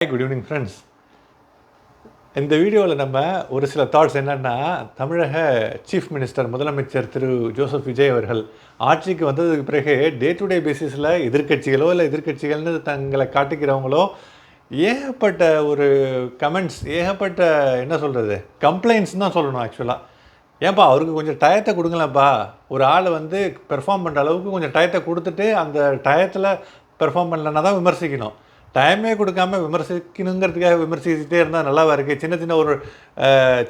Good evening friends. இந்த வீடியோவில் நம்ம ஒரு சில தாட்ஸ் என்னென்னா, தமிழக சீஃப் மினிஸ்டர் முதலமைச்சர் திரு ஜோசப் விஜய் அவர்கள் ஆட்சிக்கு வந்ததுக்கு பிறகு டே டு டே பேசிஸில் எதிர்க்கட்சிகளோ இல்லை எதிர்க்கட்சிகள்னு தங்களை காட்டிக்கிறவங்களோ ஏகப்பட்ட ஒரு கமெண்ட்ஸ், ஏகப்பட்ட என்ன சொல்கிறது, கம்ப்ளைண்ட்ஸ் தான் சொல்லணும். ஆக்சுவலாக ஏன்ப்பா அவருக்கு கொஞ்சம் டயத்தை கொடுங்களேன்ப்பா, ஒரு ஆளை வந்து பெர்ஃபார்ம் பண்ணுற அளவுக்கு கொஞ்சம் டயத்தை கொடுத்துட்டு அந்த டயத்தில் பெர்ஃபார்ம் பண்ணலன்னா தான் விமர்சிக்கணும். டைமே கொடுக்காம விமர்சிக்கணுங்கிறதுக்காக விமர்சிச்சுட்டே இருந்தால் நல்லாவா இருக்குது.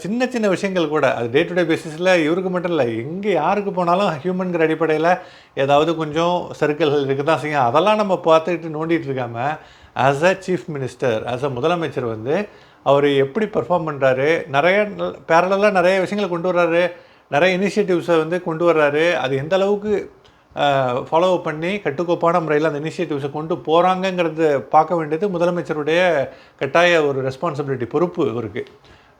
சின்ன சின்ன விஷயங்கள் கூட அது டே டு டே பேசிஸில் இவருக்கு மட்டும் இல்லை, எங்கே யாருக்கு போனாலும் ஹியூமனுங்கிற அடிப்படையில் ஏதாவது கொஞ்சம் சர்க்கிள்கள் இருக்க தான் செய்யும். அதெல்லாம் நம்ம பார்த்துக்கிட்டு நோண்டிகிட்டு இருக்காமல் as a chief minister, as a முதலமைச்சர் வந்து அவர் எப்படி பெர்ஃபார்ம் பண்ணுறாரு, பேரலாக நிறைய விஷயங்களை கொண்டு வர்றாரு, நிறைய இனிஷியேட்டிவ்ஸை வந்து கொண்டு வர்றாரு. அது எந்த அளவுக்கு ஃபாலோ பண்ணி கட்டுக்கோப்பான முறையில் அந்த இனிஷியேட்டிவ்ஸை கொண்டு போகிறாங்கங்கிறது பார்க்க வேண்டியது முதலமைச்சருடைய கட்டாய ஒரு ரெஸ்பான்சிபிலிட்டி, பொறுப்பு இவருக்கு.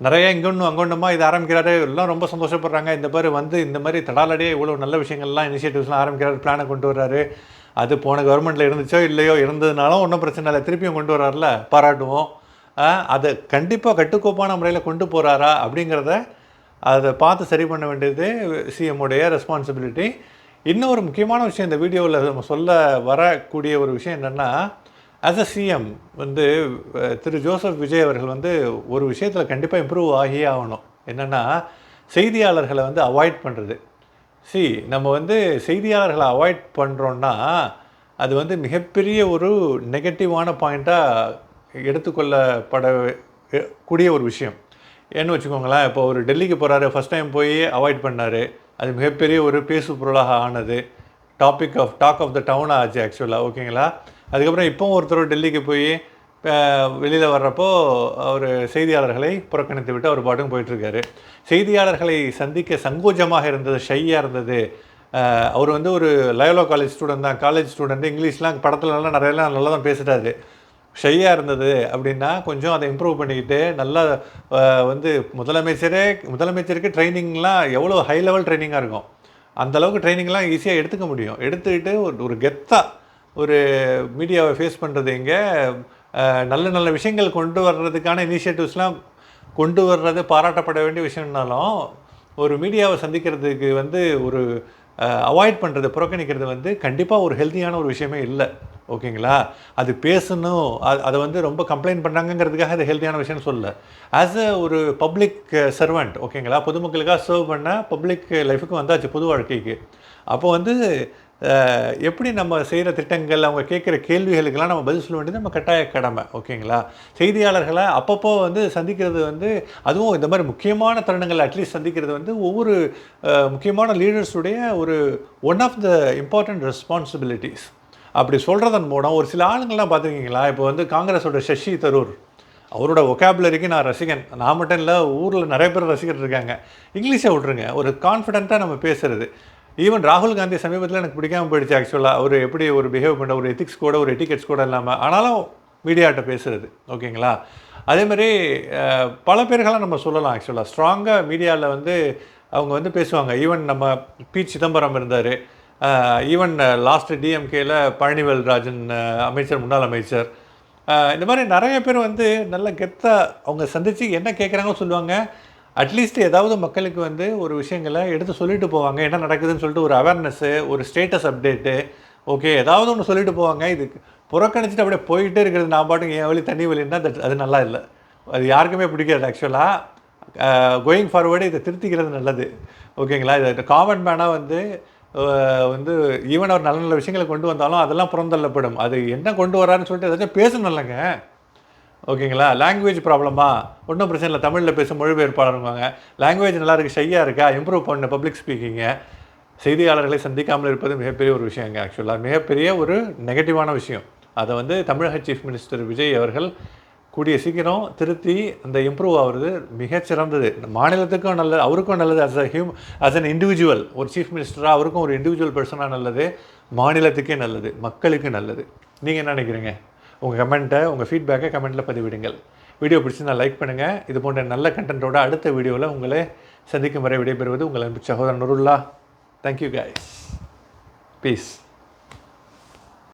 நிறைய இங்கொன்னும் அங்கொன்னுமா இது ஆரம்பிக்கிறாரு, எல்லாம் ரொம்ப சந்தோஷப்படுறாங்க. இந்த மாதிரி வந்து இந்த மாதிரி தடாலடியே இவ்வளோ நல்ல விஷயங்கள்லாம் இனிஷியேட்டிவ்ஸ்லாம் ஆரம்பிக்கிறாரு, பிளானை கொண்டு வர்றாரு. அது போன கவர்மெண்ட்டில் இருந்துச்சோ இல்லையோ, இருந்ததுனாலும் ஒன்றும் பிரச்சனை இல்லை, திருப்பியும் கொண்டு வர்றாருல, பாராட்டுவோம். அதை கண்டிப்பாக கட்டுக்கோப்பான முறையில் கொண்டு போகிறாரா அப்படிங்கிறத அதை பார்த்து சரி பண்ண வேண்டியது சிஎம்முடைய ரெஸ்பான்சிபிலிட்டி. இன்னொரு முக்கியமான விஷயம் இந்த வீடியோவில் நம்ம சொல்ல வரக்கூடிய ஒரு விஷயம் என்னென்னா, ஆஸ் அ சிஎம் வந்து திரு ஜோசப் விஜய் அவர்கள் வந்து ஒரு விஷயத்தில் கண்டிப்பாக இம்ப்ரூவ் ஆகியே ஆகணும். என்னென்னா, செய்தியாளர்களை வந்து அவாய்ட் பண்ணுறது. நம்ம வந்து செய்தியாளர்களை அவாய்ட் பண்ணுறோன்னா அது வந்து மிகப்பெரிய ஒரு நெகட்டிவான பாயிண்ட்டாக எடுத்துக்கொள்ளப்பட கூடிய ஒரு விஷயம். ஏன்னு வச்சுக்கோங்களேன், இப்போ ஒரு டெல்லிக்கு போகிறாரு, ஃபஸ்ட் டைம் போய் அவாய்ட் பண்ணார், அது மிகப்பெரிய ஒரு பேசு பொருளாக ஆனது, டாக் ஆஃப் த டவுனாக ஆச்சு ஆக்சுவலாக. ஓகேங்களா. அதுக்கப்புறம் இப்போவும் ஒருத்தர் டெல்லிக்கு போய் வெளியில் வர்றப்போ அவர் செய்தியாளர்களை புறக்கணித்து விட்டு அவர் பாட்டுக்கும் போயிட்டுருக்காரு. செய்தியாளர்களை சந்திக்க சங்கோஜமாக இருந்தது, ஷையாக இருந்தது. அவர் வந்து ஒரு லயோலா காலேஜ் ஸ்டூடெண்ட் தான், காலேஜ் ஸ்டூடெண்ட்டு, இங்கிலீஷ்லாம் படத்துலலாம் நிறையலாம் நல்லா தான் பேசுகிறாரு. ஷையாக இருந்தது அப்படின்னா கொஞ்சம் அதை இம்ப்ரூவ் பண்ணிக்கிட்டு நல்லா வந்து முதலமைச்சருக்கு ட்ரைனிங்லாம் எவ்வளோ ஹை லெவல் ட்ரைனிங்காக இருக்கும், அந்தளவுக்கு ட்ரைனிங்லாம் ஈஸியாக எடுத்துக்க முடியும். எடுத்துக்கிட்டு ஒரு கெத்தாக ஒரு மீடியாவை ஃபேஸ் பண்ணுறது, எங்கே நல்ல நல்ல விஷயங்கள் கொண்டு வர்றதுக்கான இனிஷியேட்டிவ்ஸ்லாம் கொண்டு வர்றது பாராட்டப்பட வேண்டிய விஷயம்னாலும், ஒரு மீடியாவை சந்திக்கிறதுக்கு வந்து ஒரு அவாய்ட் பண்ணுறது, புறக்கணிக்கிறது வந்து கண்டிப்பாக ஒரு ஹெல்த்தியான ஒரு விஷயமே இல்லை. ஓகேங்களா. அது பேசணும், அதை வந்து ரொம்ப கம்ப்ளைண்ட் பண்ணாங்கங்கிறதுக்காக அது ஹெல்த்தியான விஷயம்னு சொல்லலை. ஆஸ் அ ஒரு பப்ளிக் சர்வெண்ட், ஓகேங்களா, பொதுமக்களுக்காக சர்வ் பண்ண பப்ளிக் லைஃபுக்கு வந்தாச்சு, பொது வாழ்க்கைக்கு. அப்போ வந்து எப்படி நம்ம செய்கிற திட்டங்கள், அவங்க கேட்குற கேள்விகளுக்கெல்லாம் நம்ம பதில் சொல்ல வேண்டியது நம்ம கட்டாய கடமை. ஓகேங்களா. செய்தியாளர்களை அப்பப்போ வந்து சந்திக்கிறது வந்து, அதுவும் இந்த மாதிரி முக்கியமான தருணங்கள் அட்லீஸ்ட் சந்திக்கிறது வந்து ஒவ்வொரு முக்கியமான லீடர்ஸுடைய ஒரு one of the important responsibilities. அப்படி சொல்கிறதன் மூலம் ஒரு சில ஆளுங்கள்லாம் பார்த்துருக்கீங்களா, இப்போ வந்து காங்கிரஸோட சசி தரூர், அவரோட ஒகாபுலரிக்கு நான் ரசிகன், நான் மட்டும் இல்லை, ஊரில் நிறைய பேர் ரசிகர் இருக்காங்க. இங்கிலீஷை விட்ருங்க, ஒரு கான்ஃபிடென்ட்டாக நம்ம பேசுகிறது. ஈவன் ராகுல் காந்தி சமீபத்தில் எனக்கு பிடிக்காமல் போயிடுச்சு ஆக்சுவலாக. அவர் எப்படி ஒரு பிஹேவ் பண்ண, ஒரு எத்திக்ஸ் கூட, ஒரு எட்டிகெட்ஸ் கூட இல்லாமல், ஆனாலும் மீடியாட்ட பேசுகிறது. ஓகேங்களா. அதேமாதிரி பல பேர்களாக நம்ம சொல்லலாம் ஆக்சுவலாக. ஸ்ட்ராங்காக மீடியாவில் வந்து அவங்க வந்து பேசுவாங்க. ஈவன் நம்ம பி சிதம்பரம் இருந்தார், ஈவன் லாஸ்ட் டிஎம்கேயில் பழனிவேல்ராஜன் அமைச்சர், முன்னாள் அமைச்சர், இந்த மாதிரி நிறைய பேர் வந்து நல்ல கெத்தாக அவங்க சந்தித்து என்ன கேட்குறாங்கன்னு சொல்லுவாங்க. அட்லீஸ்ட் ஏதாவது மக்களுக்கு வந்து ஒரு விஷயங்களை எடுத்து சொல்லிட்டு போவாங்க, என்ன நடக்குதுன்னு சொல்லிட்டு ஒரு அவேர்னஸ்ஸு, ஒரு ஸ்டேட்டஸ் அப்டேட்டு, ஓகே, ஏதாவது ஒன்று சொல்லிட்டு போவாங்க. இது புறக்கணிச்சிட்டு அப்படியே போயிட்டே இருக்கிறது, நான் பாட்டுக்கு என் வழி தண்ணி வழின்னா அது நல்லா இல்லை, அது யாருக்குமே பிடிக்காது ஆக்சுவலாக. கோயிங் ஃபார்வேர்டு இதை திருத்திக்கிறது நல்லது. ஓகேங்களா. இதை காமன் மேனாக வந்து ஈவன் அவர் நல்ல நல்ல விஷயங்களை கொண்டு வந்தாலும் அதெல்லாம் புறந்தள்ளப்படும். அது என்ன கொண்டு வரான்னு சொல்லிட்டு ஏதாச்சும் பேசணும் இல்லைங்க. ஓகேங்களா. லாங்குவேஜ் ப்ராப்ளமா, ஒன்றும் பிரச்சனை இல்லை, தமிழில் பேச மொழிபெயர்ப்பாளருவாங்க. லாங்குவேஜ் நல்லா இருக்குது, ஷையாக இருக்கா, இம்ப்ரூவ் பண்ண பப்ளிக் ஸ்பீக்கிங்கை. செய்தியாளர்களை சந்திக்காமல் இருப்பது மிகப்பெரிய ஒரு விஷயங்க ஆக்சுவலாக, மிகப்பெரிய ஒரு நெகட்டிவான விஷயம். அதை வந்து தமிழக சீஃப் மினிஸ்டர் விஜய் அவர்கள் கூடிய சீக்கிரம் திருத்தி அந்த இம்ப்ரூவ் ஆகிறது மிகச்சிறந்தது. மாநிலத்துக்கும் நல்லது, அவருக்கும் நல்லது, ஆஸ் அன் இண்டிவிஜுவல், ஒரு சீஃப் மினிஸ்டராக அவருக்கும் ஒரு இண்டிவிஜுவல் பர்சனாக நல்லது, மாநிலத்துக்கே நல்லது, மக்களுக்கு நல்லது. நீங்கள் என்ன நினைக்கிறீங்க? உங்கள் கமெண்ட்டை, உங்கள் ஃபீட்பேக்கை கமெண்ட்டில் பதிவிடுங்கள். வீடியோ பிடிச்சி நான் லைக் பண்ணுங்கள். இது போன்ற நல்ல கண்டென்ட்டோட அடுத்த வீடியோவில் உங்களை சந்திக்கும் வரை விடைபெறுவது உங்கள் அன்பு சகோதரன் நுருல்லா. Thank you guys. பீஸ்.